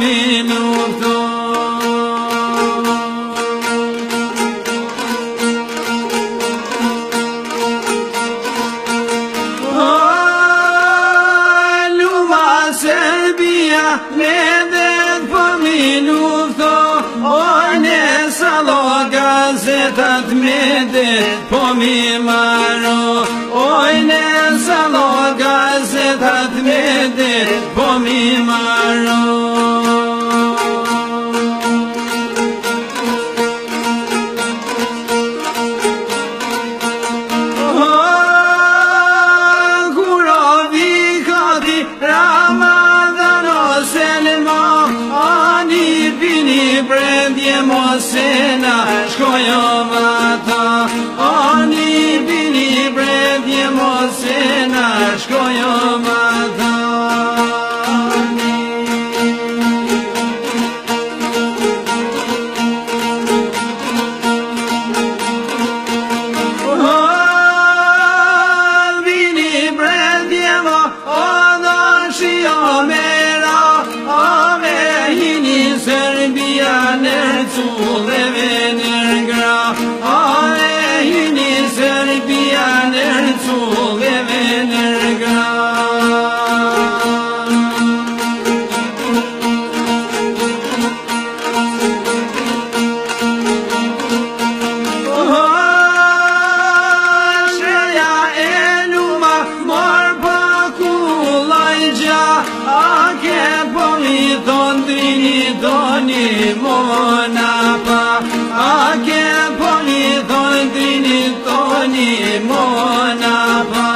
mi lufto. Luma Serbia me dhe po mi lufto, ne salo gazetat me dhe po mi maro, ne salo gazetat me dhe po mi maro. Brendje Mosena shkojom ata, oni bini brendje Mosena shkojom ata. Bini brendje mo, odo shio mera, ove hini Serbia Nerțuleve nergra, ove hini Serbia Nerțuleve nergra. Doni monapa, ake poni doni doni monapa.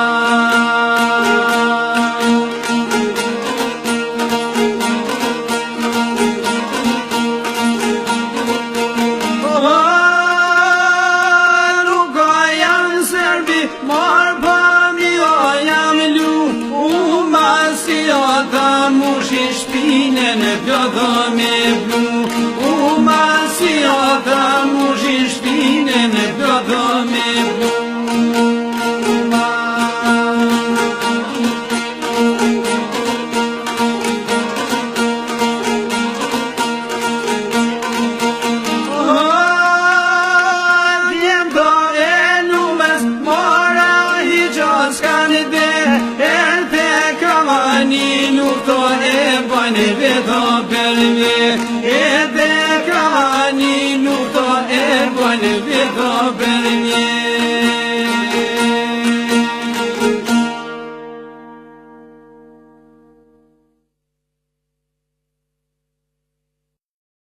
Luka jam Serbi, morpa mi o jam lu, umasi o ta mushi shpinen pjodo me blu, umasi o ta mushi shpinen pjodo me blu. Vedo per me, e te cani lufto e buone vedo per